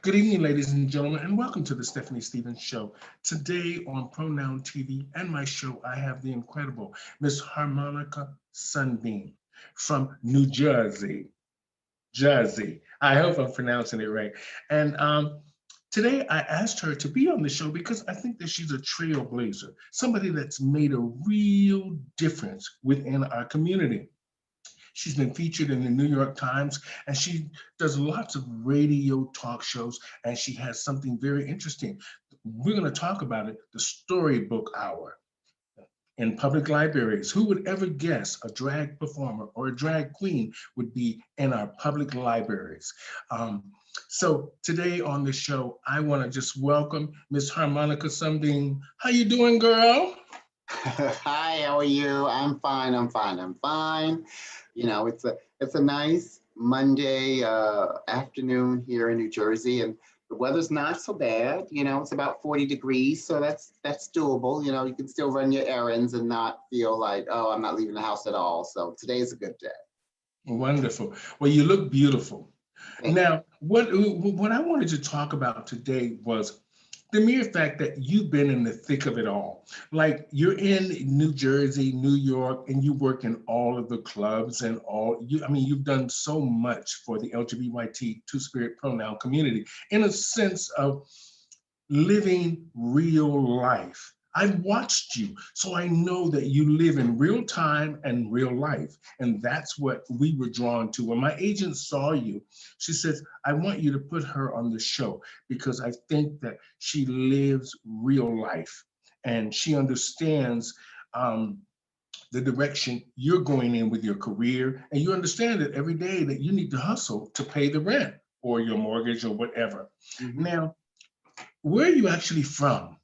Good evening, ladies and gentlemen, and welcome to the Stephanie Stevens Show. Today on Pronoun TV and my show, I have the incredible Miss Harmonica Sunbeam from New Jersey. Jersey. I hope I'm pronouncing it right. And today I asked her to be on the show because I think that she's a trailblazer, somebody that's made a real difference within our community. She's been featured in the New York Times and she does lots of radio talk shows and she has something very interesting. We're going to talk about it, the Storybook Hour in public libraries. Who would ever guess a drag performer or a drag queen would be in our public libraries? So today on the show, I want to just welcome Miss Harmonica Sunbeam. How you doing, girl? Hi, how are you? I'm fine. I'm fine. It's a nice Monday afternoon here in New Jersey, and the weather's not so bad. It's about 40 degrees, so that's doable. You can still run your errands and not feel like, oh, I'm not leaving the house at all. So today's a good day. Wonderful. Well, you look beautiful. Thank you. Now, what I wanted to talk about today was the mere fact that you've been in the thick of it all. Like you're in New Jersey, New York, and you work in all of the clubs and you've done so much for the LGBT two-spirit pronoun community in a sense of living real life. I've watched you, so I know that you live in real time and real life. And that's what we were drawn to. When my agent saw you, she says, I want you to put her on the show because I think that she lives real life and she understands the direction you're going in with your career. And you understand that every day that you need to hustle to pay the rent or your mortgage or whatever. Mhm. Now, where are you actually from?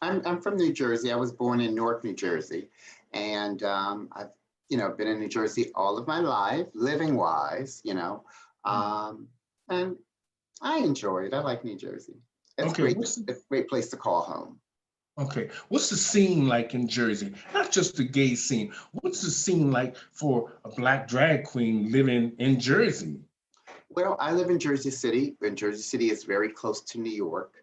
I'm from New Jersey. I was born in Newark, New Jersey, and I've been in New Jersey all of my life, living wise. And I enjoy it. I like New Jersey. It's Okay, great. It's a great place to call home. what's the scene like in Jersey? Not just the gay scene. What's the scene like for a black drag queen living in Jersey? Well, I live in Jersey City, and Jersey City is very close to New York.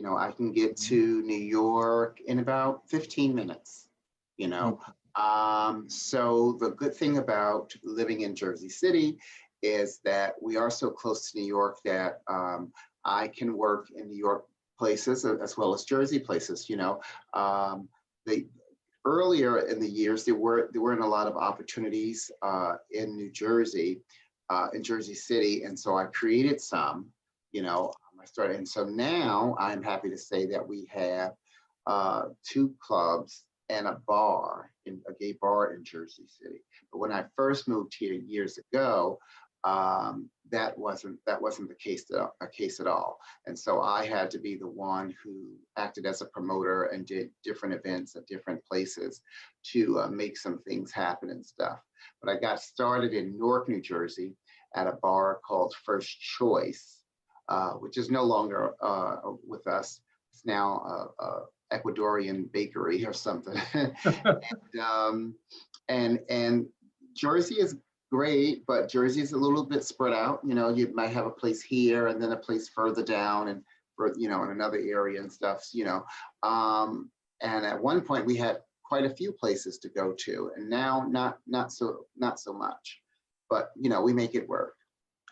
I can get to New York in about 15 minutes, you know. Okay. So the good thing about living in Jersey City is that we are so close to New York that I can work in New York places as well as Jersey places, They earlier in the years there weren't a lot of opportunities in New Jersey, in Jersey City, and so I created some. I started, and so now I'm happy to say that we have two clubs and a bar, in a gay bar in Jersey City. But when I first moved here years ago, that wasn't a case at all. And so I had to be the one who acted as a promoter and did different events at different places to make some things happen and stuff. But I got started in Newark, New Jersey, at a bar called First Choice, which is no longer with us. It's now a Ecuadorian bakery or something. um, and Jersey is great, but Jersey is a little bit spread out. You might have a place here and then a place further down and in another area and stuff. And at one point we had quite a few places to go to, and now not so much. But we make it work.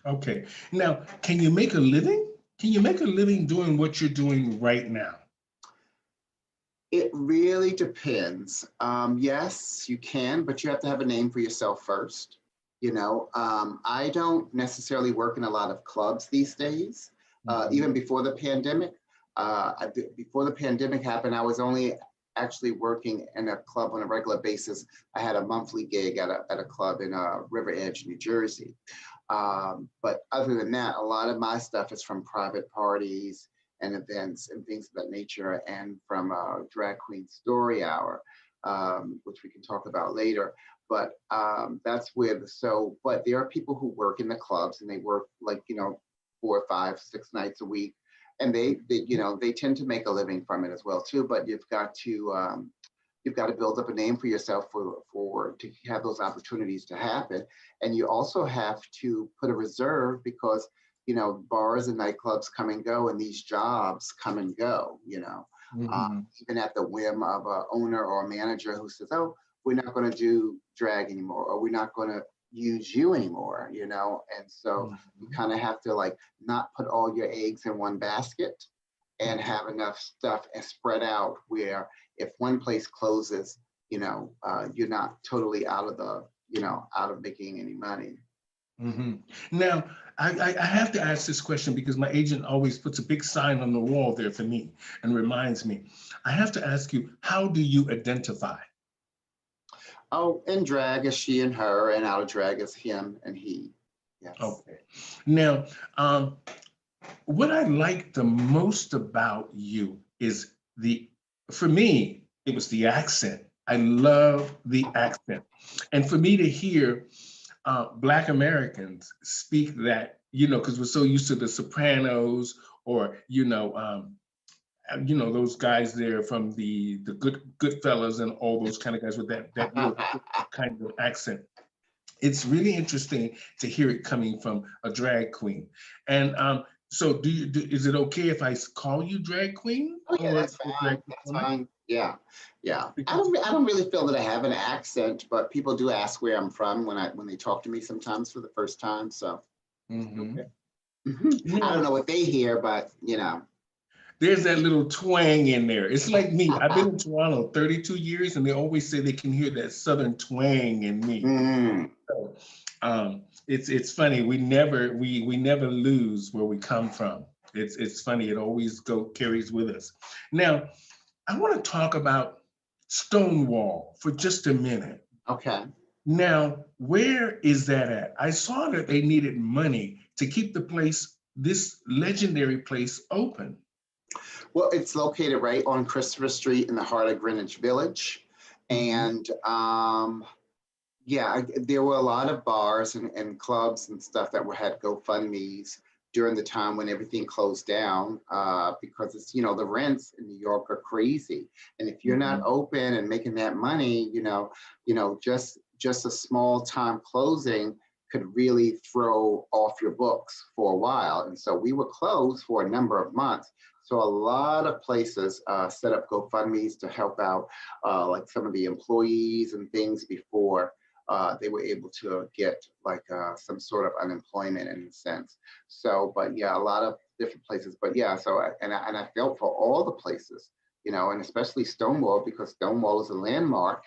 Okay. Now, can you make a living? Can you make a living doing what you're doing right now? It really depends. Yes, you can, but you have to have a name for yourself first. I don't necessarily work in a lot of clubs these days. Mhm. Even before the pandemic, before the pandemic happened, I was only actually working in a club on a regular basis. I had a monthly gig at a club in River Edge, New Jersey. But other than that, a lot of my stuff is from private parties and events and things of that nature, and from Drag Queen Story Hour, which we can talk about later. But that's where but there are people who work in the clubs and they work like, 4, 5, 6 nights a week. And they tend to make a living from it as well too. But you've got to build up a name for yourself to have those opportunities to happen. And you also have to put a reserve because bars and nightclubs come and go, and these jobs come and go, Mhm. even at the whim of a owner or a manager who says, oh, we're not going to do drag anymore, or we're not going to use you anymore, and so you Mhm. kind of have to like not put all your eggs in one basket and Mhm. have enough stuff and spread out where if one place closes, you're not totally out of out of making any money. Mhm. Now, I have to ask this question because my agent always puts a big sign on the wall there for me and reminds me. I have to ask you, how do you identify? Oh, in drag is she and her, and out of drag is him and he. Yes. Okay. Now, what I like the most about you is for me, it was the accent. I love the accent. And for me to hear Black Americans speak that, because we're so used to the Sopranos or, those guys there from the Goodfellas and all those kind of guys with that real kind of accent. It's really interesting to hear it coming from a drag queen. And so is it okay if I call you drag queen Oh yeah, or that's drag fine. That's performer? fine. Yeah, yeah. I Because, don't. I don't really feel that I have an accent, but people do ask where I'm from when they talk to me sometimes for the first time. So okay. mhm. I don't Now, know what they hear, but there's that little twang in there. It's like me. I've been in Toronto 32 years, and they always say they can hear that Southern twang in me. Mm. So, it's funny. We never lose where we come from. It's funny. It always carries with us. Now, I want to talk about Stonewall for just a minute. Okay. Now, where is that at? I saw that they needed money to keep this legendary place open. Well, it's located right on Christopher Street in the heart of Greenwich Village, Mhm. and yeah, there were a lot of bars and clubs and stuff that had GoFundMe's during the time when everything closed down because it's the rents in New York are crazy, and if you're not Mhm. open and making that money, just a small time closing could really throw off your books for a while, and so we were closed for a number of months. So a lot of places set up GoFundMe's to help out like some of the employees and things before they were able to get like some sort of unemployment in a sense. So, but yeah, a lot of different places. But yeah, so and I felt for all the places, and especially Stonewall because Stonewall is a landmark,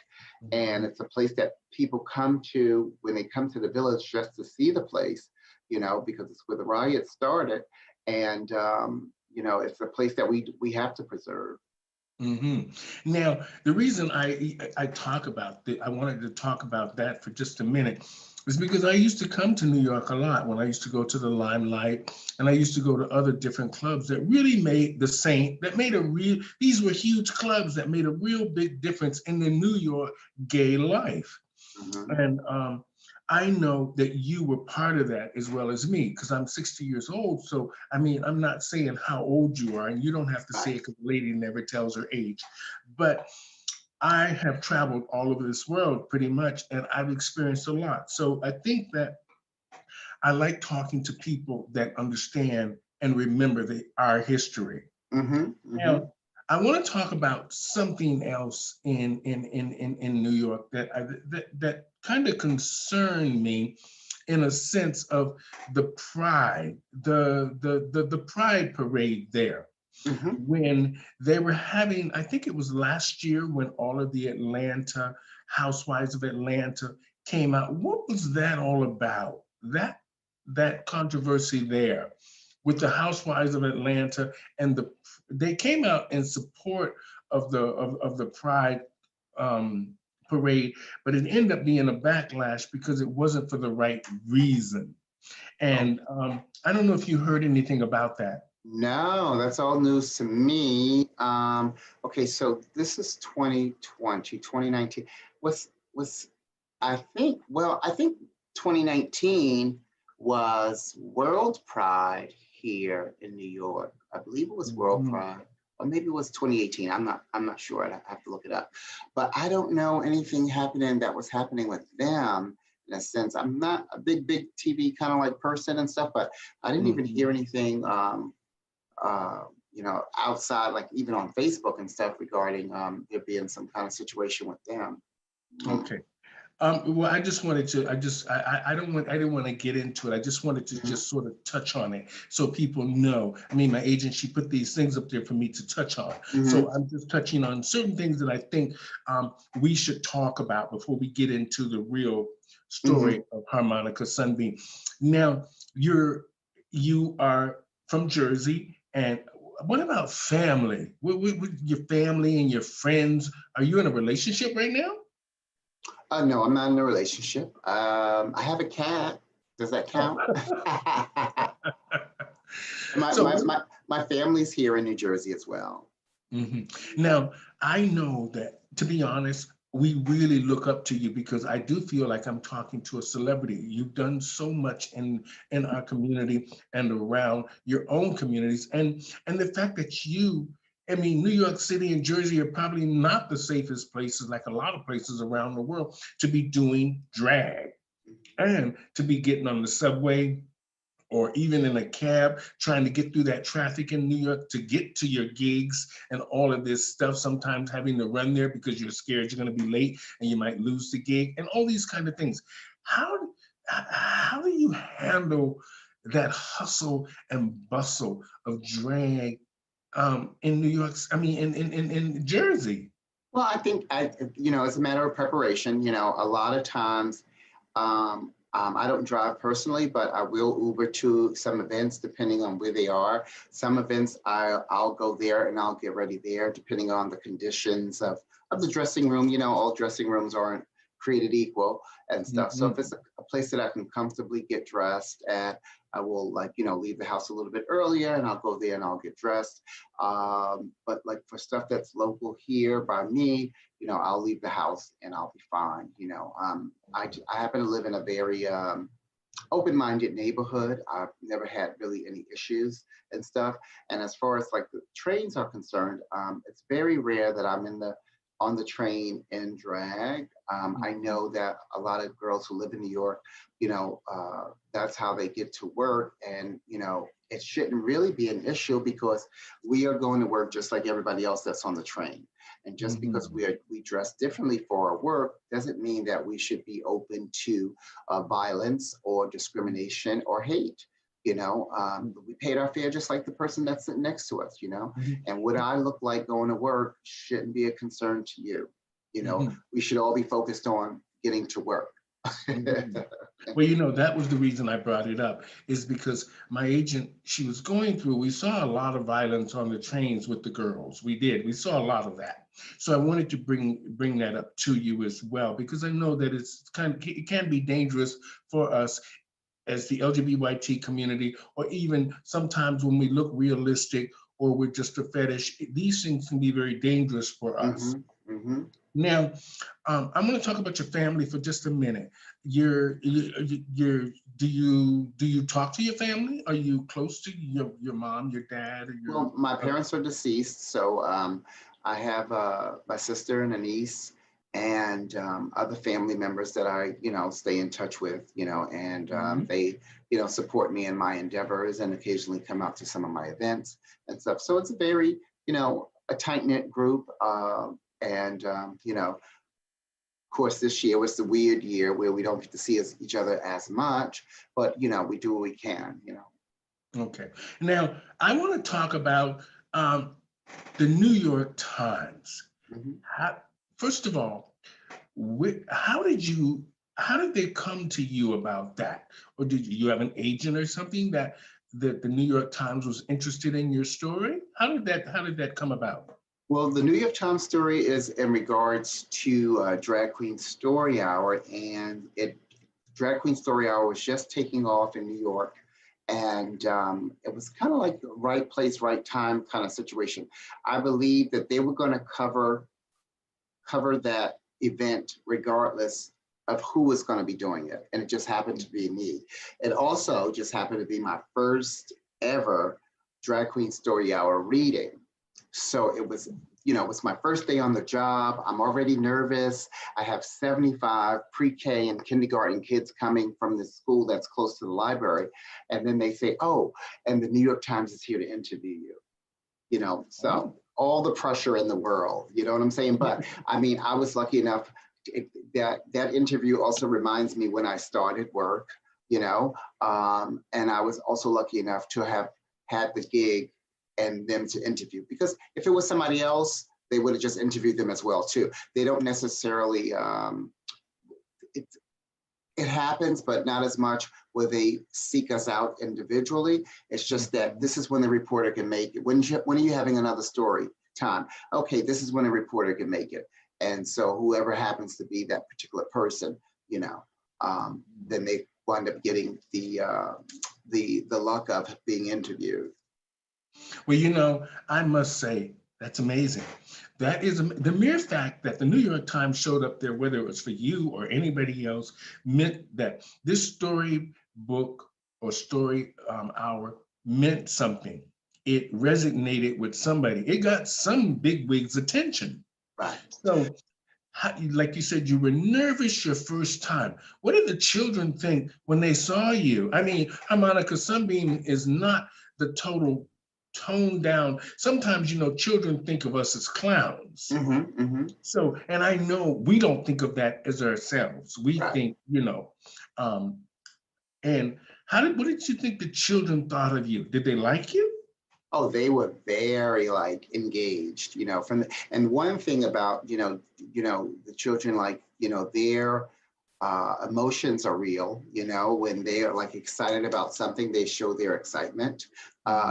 and Mhm. it's a place that people come to when they come to the village just to see the place, because it's where the riot started, and it's a place that we have to preserve. Now, the reason I wanted to talk about that for just a minute, is because I used to come to New York a lot when I used to go to the Limelight, and I used to go to other different clubs that really made these were huge clubs that made a real big difference in the New York gay life. Mhm. And I know that you were part of that as well as me, because I'm 60 years old. So, I mean, I'm not saying how old you are, and you don't have to say Right. it because the lady never tells her age. But I have traveled all over this world pretty much, and I've experienced a lot. So I think that I like talking to people that understand and remember our history. Hmm. Hmm. Now, I want to talk about something else in New York that kind of concerned me in a sense of the pride, the pride parade there. Hmm. When they were having, I think it was last year when all of the Atlanta Housewives of Atlanta came out. What was that all about? That controversy there with the Housewives of Atlanta and they came out in support of the Pride um, parade, but it ended up being a backlash because it wasn't for the right reason. And I don't know if you heard anything about that. No, that's all news to me. Okay, so this is 2020, 2019. Was I think 2019 was World Pride here in New York. I believe it was World Mhm. Pride, or maybe it was 2018. I'm not sure. I have to look it up. But I don't know anything happening that was happening with them in a sense. I'm not a big TV kind of like person and stuff, but I didn't even hear anything, outside, like even on Facebook and stuff regarding there being some kind of situation with them. Okay. Well, I just wanted to, I didn't want to get into it. I just wanted to just sort of touch on it so people know. I mean, my agent, she put these things up there for me to touch on. So I'm just touching on certain things that I think we should talk about before we get into the real story of Harmonica Sunbeam. Now, you are from Jersey, and what about family? With your family and your friends, are you in a relationship right now? No, I'm not in a relationship. I have a cat. Does that count? my family's here in New Jersey as well. Now, I know that, to be honest, we really look up to you because I do feel like I'm talking to a celebrity. You've done so much in our community and around your own communities. And the fact that I mean, New York City and Jersey are probably not the safest places, like a lot of places around the world, to be doing drag and to be getting on the subway or even in a cab, trying to get through that traffic in New York to get to your gigs and all of this stuff, sometimes having to run there because you're scared you're gonna be late and you might lose the gig and all these kind of things. How do you handle that hustle and bustle of drag in New York, I mean, in Jersey? Well, I think it's a matter of preparation. A lot of times, I don't drive personally, but I will Uber to some events depending on where they are. Some events I'll go there and I'll get ready there depending on the conditions of the dressing room. All dressing rooms aren't created equal and stuff. So if it's a place that I can comfortably get dressed at, I will leave the house a little bit earlier and I'll go there and I'll get dressed. But like for stuff that's local here by me, I'll leave the house and I'll be fine. I happen to live in a very open-minded neighborhood. I've never had really any issues and stuff. And as far as like the trains are concerned, it's very rare that I'm on the train in drag. I know that a lot of girls who live in New York, that's how they get to work. And, it shouldn't really be an issue because we are going to work just like everybody else that's on the train. And just because we dress differently for our work doesn't mean that we should be open to violence or discrimination or hate. We paid our fare just like the person that's sitting next to us, and what I look like going to work shouldn't be a concern to you. We should all be focused on getting to work. Well, that was the reason I brought it up, is because my agent, she was going through, we saw a lot of violence on the trains with the girls. We saw a lot of that. So I wanted to bring that up to you as well, because I know that it can be dangerous for us as the LGBT community, or even sometimes when we look realistic or we're just a fetish, these things can be very dangerous for us. Now, I'm going to talk about your family for just a minute. Do you talk to your family? Are you close to your mom, your dad? Well, my parents are deceased, so I have my sister and a niece and other family members that I, stay in touch with, and they, support me in my endeavors and occasionally come out to some of my events and stuff. So it's a very, a tight-knit group. And of course, this year was the weird year where we don't get to see each other as much, but, we do what we can, Okay. Now, I want to talk about the New York Times. First of all, how did they come to you about that? Or did you have an agent or something that the New York Times was interested in your story? How did that come about? Well, the New York Times story is in regards to Drag Queen Story Hour, and Drag Queen Story Hour was just taking off in New York, and it was kind of like the right place, right time kind of situation. I believe that they were going to cover that event regardless of who was going to be doing it, and it just happened to be me. It also just happened to be my first ever Drag Queen Story Hour reading. So it was, it was my first day on the job. I'm already nervous. I have 75 pre-K and kindergarten kids coming from the school that's close to the library. And then they say, oh, and the New York Times is here to interview you. So all the pressure in the world, you know what I'm saying? But I mean, I was lucky enough that interview also reminds me when I started work, and I was also lucky enough to have had the gig and them to interview, because if it was somebody else, they would have just interviewed them as well too. They don't necessarily, it happens, but not as much where they seek us out individually. It's just that this is when the reporter can make it. When are you having another story time? Okay, this is when a reporter can make it. And so whoever happens to be that particular person, then they wind up getting the luck of being interviewed. Well, I must say, that's amazing. That is the mere fact that the New York Times showed up there, whether it was for you or anybody else, meant that this storybook or story hour meant something. It resonated with somebody. It got some bigwig's attention. Right. So, like you said, you were nervous your first time. What did the children think when they saw you? I mean, Harmonica Sunbeam is not the total toned down. Sometimes, children think of us as clowns. Mm-hmm, mm-hmm. So, and I know we don't think of that as ourselves. We think, and what did you think the children thought of you? Did they like you? Oh, they were very engaged, and one thing about, the children, their emotions are real, when they are excited about something, they show their excitement.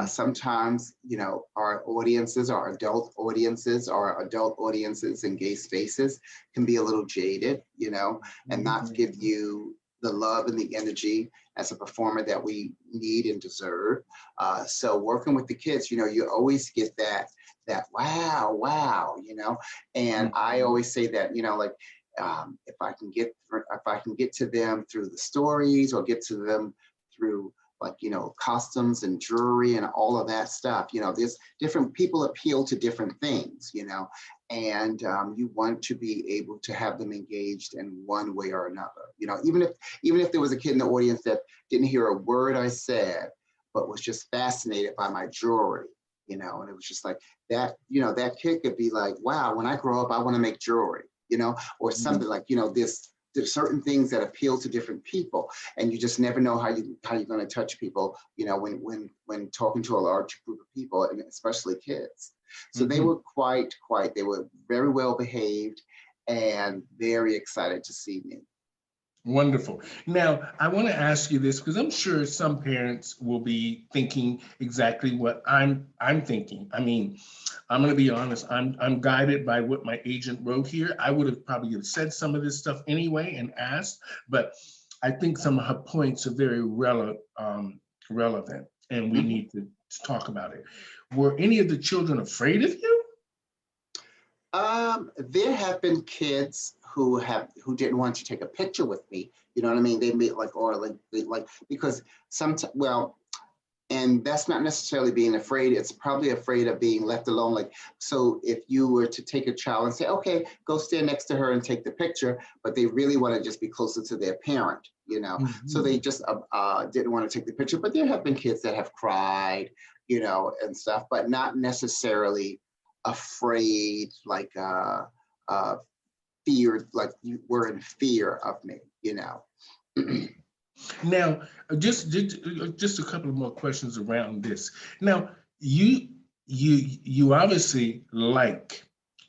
Sometimes, our audiences, our adult audiences and gay spaces can be a little jaded, and not give you the love and the energy as a performer that we need and deserve. So working with the kids, you always get that wow, and I always say that, if I can get to them through the stories, or get to them through costumes and jewelry and all of that stuff, there's different people appeal to different things, and you want to be able to have them engaged in one way or another, even if there was a kid in the audience that didn't hear a word I said, but was just fascinated by my jewelry, and it was just like that, that kid could be like, wow, when I grow up, I want to make jewelry, or something there's certain things that appeal to different people, and you just never know how you're going to touch people, when talking to a large group of people, and especially kids. So they were they were very well behaved and very excited to see me. Wonderful. Now, I want to ask you this, because I'm sure some parents will be thinking exactly what I'm thinking. I mean, I'm going to be honest. I'm guided by what my agent wrote here. I would have probably said some of this stuff anyway and asked, but I think some of her points are very relevant, and we need to talk about it. Were any of the children afraid of you? There have been kids who didn't want to take a picture with me. You know what I mean? They made because sometimes, and that's not necessarily being afraid. It's probably afraid of being left alone. So if you were to take a child and say, okay, go stand next to her and take the picture, but they really want to just be closer to their parent, so they just didn't want to take the picture. But there have been kids that have cried, and stuff, but not necessarily afraid, feared, you were in fear of me, Now, just a couple of more questions around this. Now, you obviously like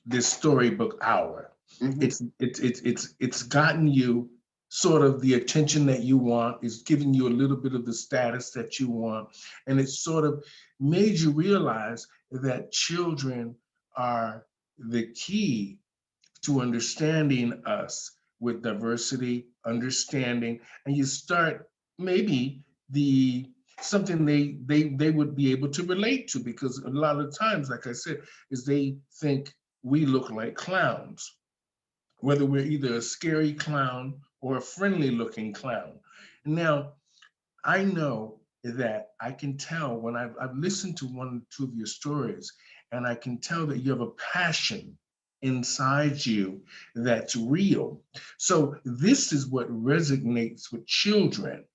this storybook hour. Mm-hmm. It's gotten you sort of the attention that you want. It's giving you a little bit of the status that you want, and it's sort of made you realize that children are the key to understanding us with diversity, understanding, and you start maybe something they would be able to relate to, because a lot of times, like I said, is they think we look like clowns, whether we're either a scary clown or a friendly looking clown. Now, I know that I can tell when I've listened to one or two of your stories, and I can tell that you have a passion inside you that's real. So this is what resonates with children,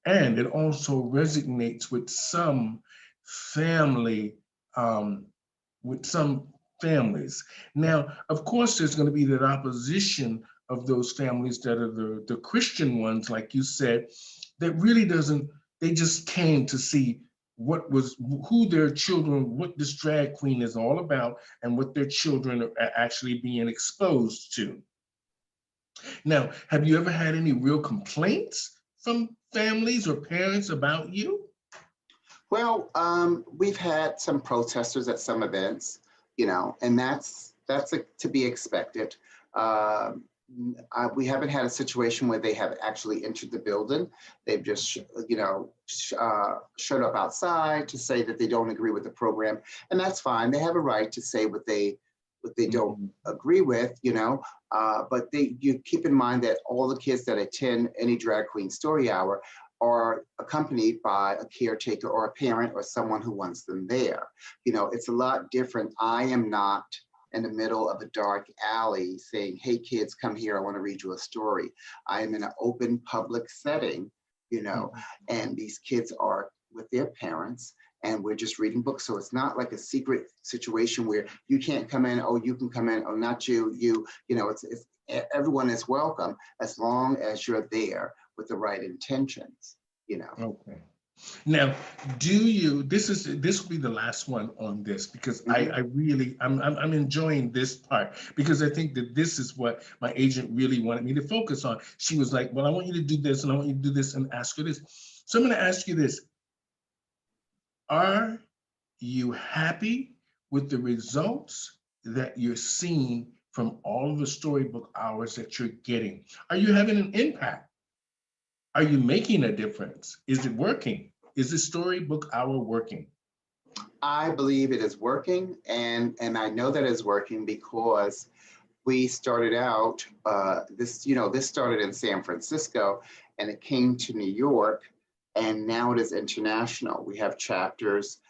and it also resonates with some family, um, with some families. Now, of course, there's going to be that opposition of those families that are the Christian ones, like you said, that really doesn't, they just came to see what was, who their children, what this drag queen is all about, and what their children are actually being exposed to. Now, have you ever had any real complaints from families or parents about you? Well, we've had some protesters at some events, and that's to be expected. Um, we haven't had a situation where they have actually entered the building. They've just, showed up outside to say that they don't agree with the program, and that's fine. They have a right to say what they don't Mhm. agree with, but you keep in mind that all the kids that attend any drag queen story hour are accompanied by a caretaker or a parent or someone who wants them there. It's a lot different. I am not in the middle of a dark alley saying, hey kids, come here, I want to read you a story. I am in an open public setting, Mhm. and these kids are with their parents, and we're just reading books. So it's not like a secret situation where you can't come in, oh, you can come in, oh, not you, it's everyone is welcome as long as you're there with the right intentions. Okay. Now, do you, this will be the last one on this, because Mhm. I really, I'm enjoying this part, because I think that this is what my agent really wanted me to focus on. She was like, well, I want you to do this and I want you to do this, and ask her this. So I'm going to ask you this. Are you happy with the results that you're seeing from all of the storybook hours that you're getting? Are you having an impact? Are you making a difference? Is it working? Is the storybook hour working? I believe it is working, and I know that it's working because we started out this started in San Francisco, and it came to New York, and now it is international. We have chapters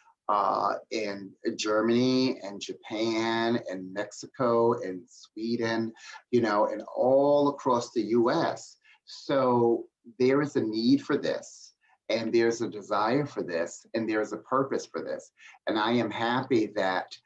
in Germany and Japan and Mexico and Sweden, and all across the US. So there is a need for this, and there's a desire for this, and there's a purpose for this. And I am happy that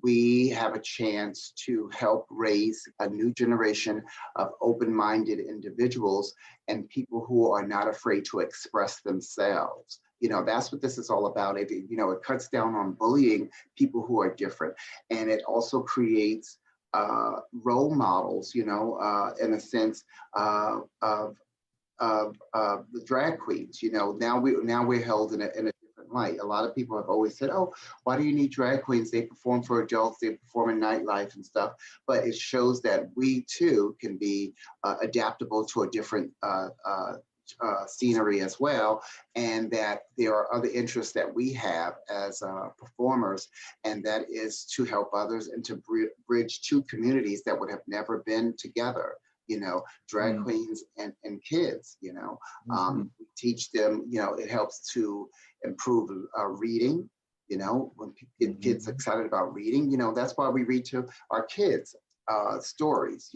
we have a chance to help raise a new generation of open-minded individuals and people who are not afraid to express themselves. That's what this is all about. It cuts down on bullying people who are different, and it also creates role models, in a sense of the drag queens. Now we're held in a different light. A lot of people have always said, "Oh, why do you need drag queens? They perform for adults, they perform in nightlife and stuff." But it shows that we too can be adaptable to a different scenery as well, and that there are other interests that we have as performers, and that is to help others and to bridge two communities that would have never been together. Drag Mm, queens and kids. mhm, We teach them. It helps to improve reading. When get kids mhm, excited about reading, that's why we read to our kids stories,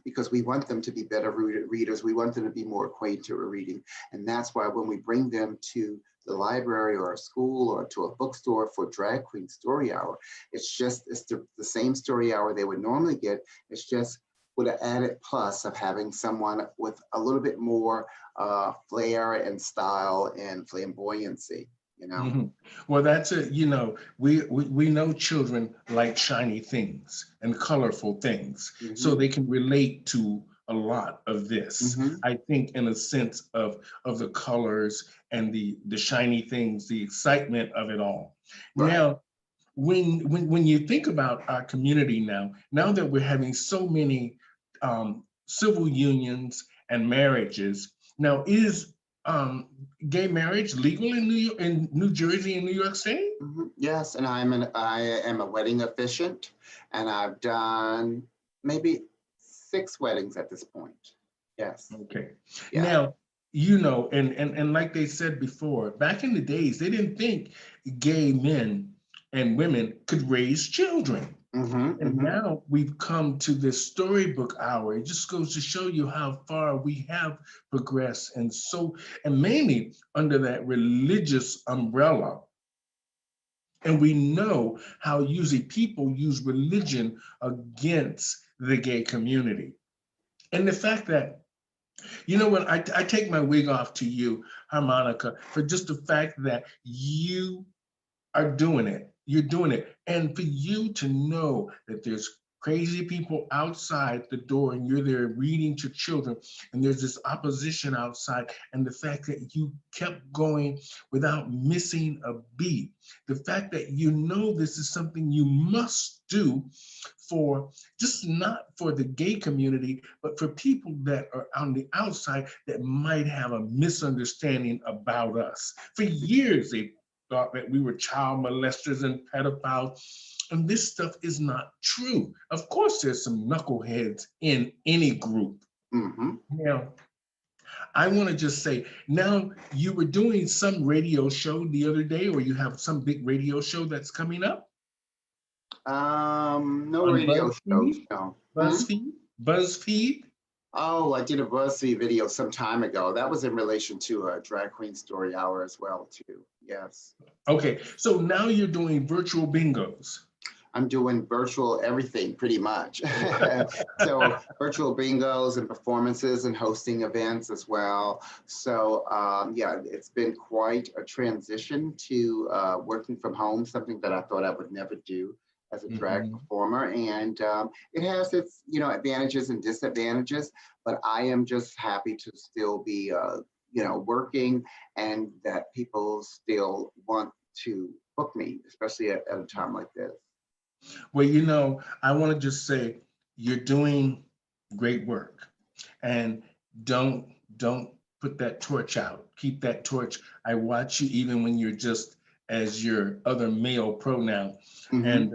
because we want them to be better readers. We want them to be more acquainted with reading. And that's why when we bring them to the library or a school or to a bookstore for Drag Queen Story Hour, it's the same story hour they would normally get. It's just with an added plus of having someone with a little bit more flair and style and flamboyancy. mhm. Well, that's it. We know children like shiny things and colorful things, so Hmm. they can relate to a lot of this. Hmm. I think, in a sense of the colors and the shiny things, the excitement of it all. Right. Now, when you think about our community now that we're having so many civil unions and marriages, now is gay marriage legal in New Jersey and New York City? Yes, and I am a wedding officiant, and I've done maybe 6 weddings at this point. Yes. Okay. Yeah. Now, and like they said before, back in the days, they didn't think gay men and women could raise children. And now we've come to this storybook hour. It just goes to show you how far we have progressed, and mainly under that religious umbrella. And we know how usually people use religion against the gay community. And the fact that, you know what, I take my wig off to you, Harmonica, for just the fact that you are doing it. You're doing it. And for you to know that there's crazy people outside the door and you're there reading to children and there's this opposition outside, and the fact that you kept going without missing a beat, the fact that you know this is something you must do for just not for the gay community, but for people that are on the outside that might have a misunderstanding about us. For years, they thought that we were child molesters and pedophiles, and this stuff is not true. Of course, there's some knuckleheads in any group. Now, I want to just say, now you were doing some radio show the other day, or you have some big radio show that's coming up? No On radio shows, BuzzFeed? no. BuzzFeed? Oh, I did a BuzzFeed video some time ago. That was in relation to a Drag Queen Story Hour as well, too. Yes. Okay, so now you're doing virtual bingos. I'm doing virtual everything pretty much. So virtual bingos and performances and hosting events as well. So yeah, it's been quite a transition to working from home, something that I thought I would never do as a drag performer. And it has its, you know, advantages and disadvantages, but I am just happy to still be, you know, working, and that people still want to book me, especially at a time like this. Well, you know, I want to just say you're doing great work, and don't put that torch out. Keep that torch. I watch you even when you're just as your other male pronoun and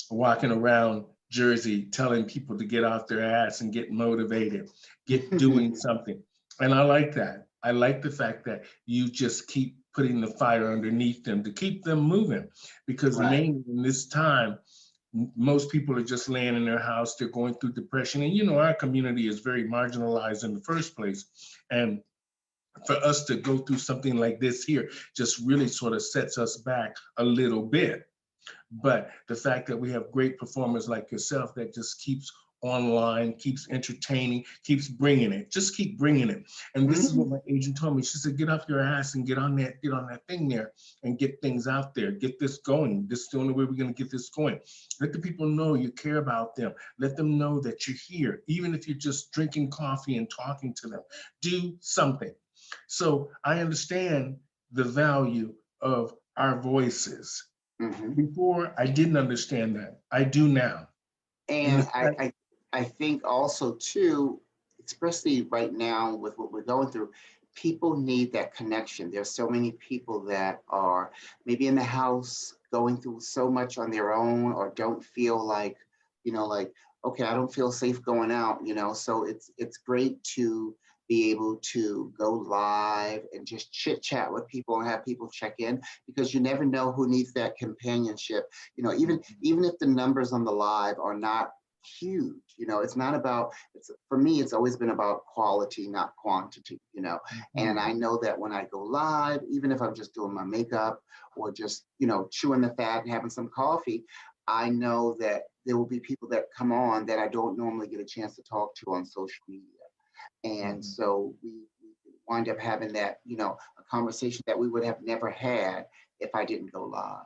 walking around Jersey telling people to get off their ass and get motivated, get doing something. And I like that. I like the fact that you just keep putting the fire underneath them to keep them moving, because mainly in this time, most people are just laying in their house, they're going through depression. And you know, our community is very marginalized in the first place. And for us to go through something like this here just really sort of sets us back a little bit. But the fact that we have great performers like yourself that just keeps online, keeps entertaining, keeps bringing it, just keep bringing it. And this is what my agent told me. She said, get off your ass and get on that thing there and get things out there, get this going. This is the only way we're gonna get this going. Let the people know you care about them. Let them know that you're here, even if you're just drinking coffee and talking to them. Do something. So I understand the value of our voices. Before, I didn't understand that. I do now. And I think also too, especially right now with what we're going through, people need that connection. There's so many people that are maybe in the house going through so much on their own, or don't feel like, you know, like, okay, I don't feel safe going out, you know. So it's great to be able to go live and just chit chat with people and have people check in, because you never know who needs that companionship. You know, even if the numbers on the live are not huge, you know, it's not about, for me, it's always been about quality, not quantity, you know. And I know that when I go live, even if I'm just doing my makeup or just, you know, chewing the fat and having some coffee, I know that there will be people that come on that I don't normally get a chance to talk to on social media. And so we wind up having that, you know, a conversation that we would have never had if I didn't go live.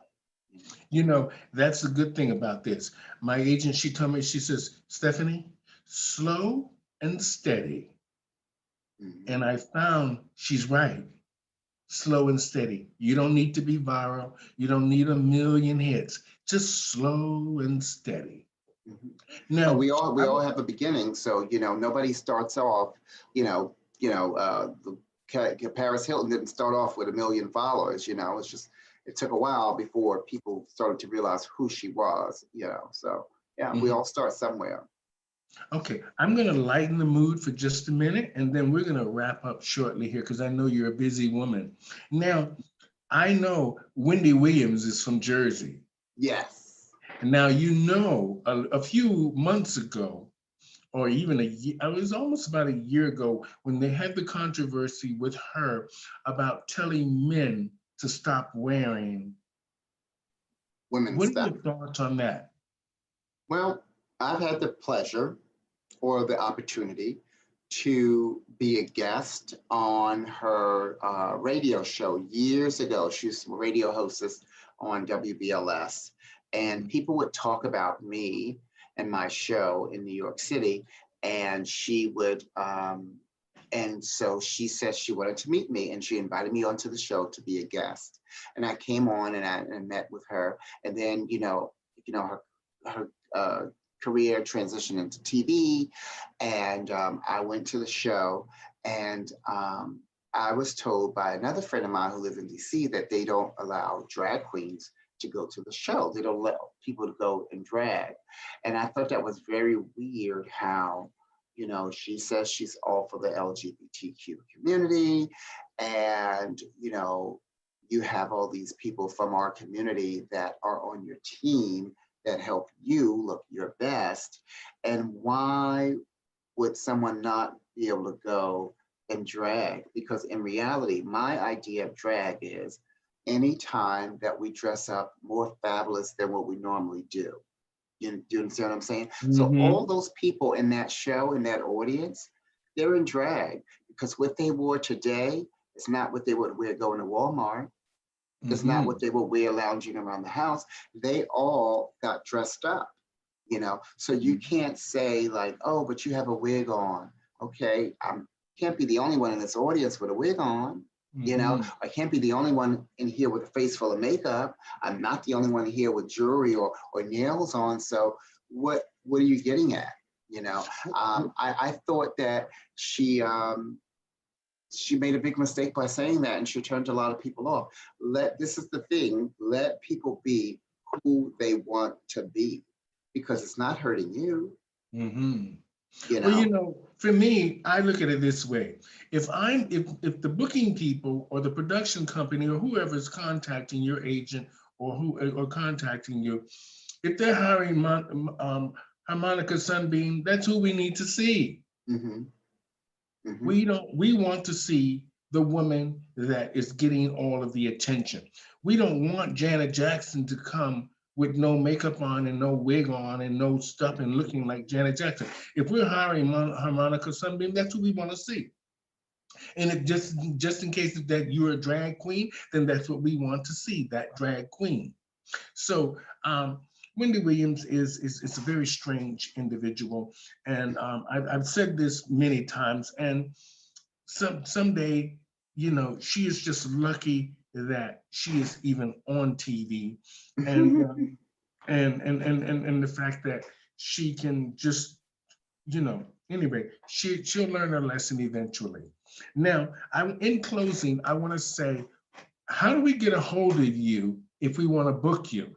You know, that's the good thing about this. My agent, she told me, she says, Stephanie, slow and steady. And I found she's right. Slow and steady. You don't need to be viral. You don't need 1 million hits. Just slow and steady. Now we all have a beginning. So, you know, nobody starts off, Paris Hilton didn't start off with 1 million followers, you know. It's just, it took a while before people started to realize who she was, you know. So yeah, we all start somewhere. Okay, I'm gonna lighten the mood for just a minute, and then we're gonna wrap up shortly here, because I know you're a busy woman. Now, I know Wendy Williams is from Jersey. Yes. Now, you know, a few months ago, or even a year, it was almost about a year ago when they had the controversy with her about telling men to stop wearing. Women's What are stuff. your thoughts on that? Well, I've had the pleasure or the opportunity to be a guest on her radio show years ago. She's a radio hostess on WBLS, and people would talk about me and my show in New York City, and and so she said she wanted to meet me, and she invited me onto the show to be a guest. And I came on and I met with her, and then her career transitioned into TV, and I went to the show, and I was told by another friend of mine who lives in DC that they don't allow drag queens to go to the show. They don't let people to go and drag. And I thought that was very weird how, she says she's all for the LGBTQ community. And, you have all these people from our community that are on your team that help you look your best. And why would someone not be able to go and drag? Because in reality, my idea of drag is any time that we dress up more fabulous than what we normally do. Do you understand what I'm saying? So all Mm-hmm. those people in that show, in that audience, they're in drag because what they wore today is not what they would wear going to Walmart. It's not Mm-hmm. what they would wear lounging around the house. They all got dressed up. So you can't say like, oh, but you have a wig on. Okay, I can't be the only one in this audience with a wig on. Mm-hmm. I can't be the only one in here with a face full of makeup. I'm not the only one here with jewelry or nails on. So what are you getting at? I thought that she made a big mistake by saying that, and she turned a lot of people off. This is the thing, let people be who they want to be, because it's not hurting you, Mm-hmm. you Well, know. for me, I look at it this way. If the booking people or the production company or whoever is contacting your agent or contacting you, if they're hiring Harmonica Sunbeam, that's who we need to see. Mm-hmm, mm-hmm, We want to see the woman that is getting all of the attention. We don't want Janet Jackson to come with no makeup on and no wig on and no stuff and looking like Janet Jackson. If we're hiring Harmonica Sunbeam, that's who we want to see. And if just in case that you're a drag queen, then that's what we want to see, that drag queen. So Wendy Williams is a very strange individual, and I've said this many times. And someday, she is just lucky that she is even on TV, and and the fact that she can just, anyway, she'll learn her lesson eventually. Now, in closing, I want to say, how do we get a hold of you if we want to book you?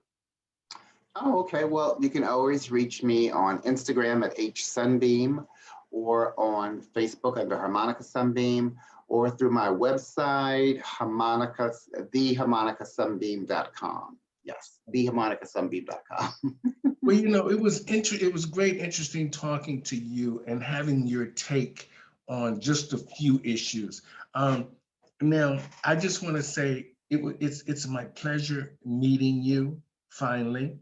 Oh, okay. Well, you can always reach me on Instagram at hsunbeam, or on Facebook under Harmonica Sunbeam, or through my website, theharmonicasunbeam.com. Yes, theharmonicasunbeam.com. Well, it was great, interesting talking to you and having your take on just a few issues. Now, I just want to say it's my pleasure meeting you finally,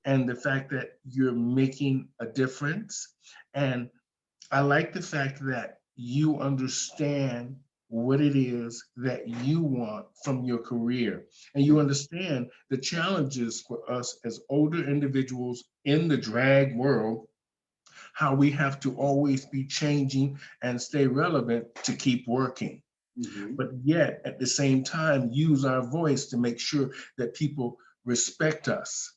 and the fact that you're making a difference. And I like the fact that you understand what it is that you want from your career. And you understand the challenges for us as older individuals in the drag world, how we have to always be changing and stay relevant to keep working. Mhm. But yet, at the same time, use our voice to make sure that people respect us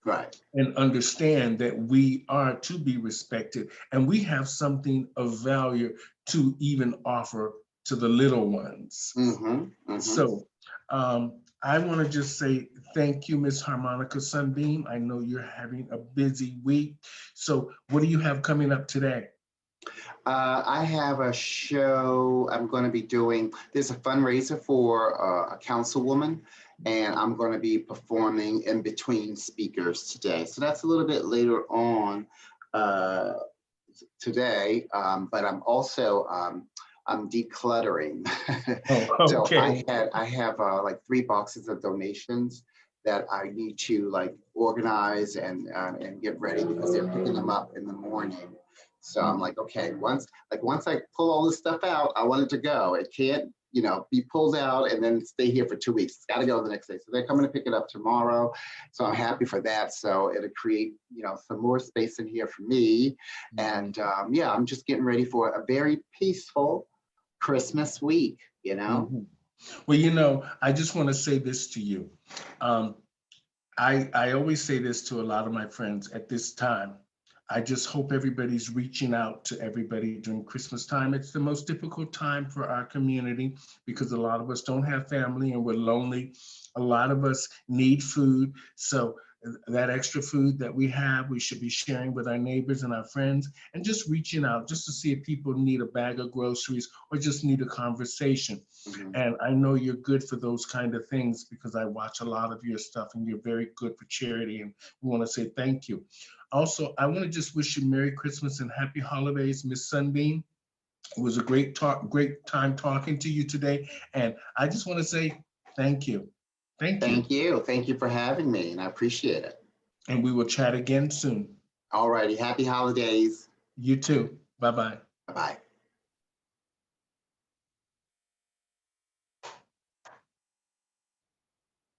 Right. and understand that we are to be respected and we have something of value to even offer to the little ones. Mm-hmm. Mm-hmm. So I want to just say thank you, Miss Harmonica Sunbeam. I know you're having a busy week. So what do you have coming up today? I have a show I'm going to be doing. There's a fundraiser for a councilwoman, and I'm going to be performing in between speakers today. So that's a little bit later on today, but I'm also I'm decluttering. Oh, So okay. I have like 3 boxes of donations that I need to like organize and get ready because they're picking them up in the morning. So I'm like, okay, once I pull all this stuff out, I want it to go. It can't, be pulled out and then stay here for 2 weeks. It's got to go the next day. So they're coming to pick it up tomorrow. So I'm happy for that. So it'll create, some more space in here for me. And yeah, I'm just getting ready for a very peaceful Christmas week. Mhm. Well, I just want to say this to you. Um, I always say this to a lot of my friends at this time. I just hope everybody's reaching out to everybody during Christmas time. It's the most difficult time for our community because a lot of us don't have family and we're lonely. A lot of us need food. So that extra food that we have, we should be sharing with our neighbors and our friends and just reaching out just to see if people need a bag of groceries or just need a conversation. Mhm. And I know you're good for those kind of things because I watch a lot of your stuff and you're very good for charity. And we want to say thank you. Also, I want to just wish you Merry Christmas and Happy Holidays, Miss Sunbeam. It was a great time talking to you today. And I just want to say thank you. Thank you. Thank you. Thank you for having me, and I appreciate it. And we will chat again soon. All righty. Happy holidays. You too. Bye-bye. Bye-bye.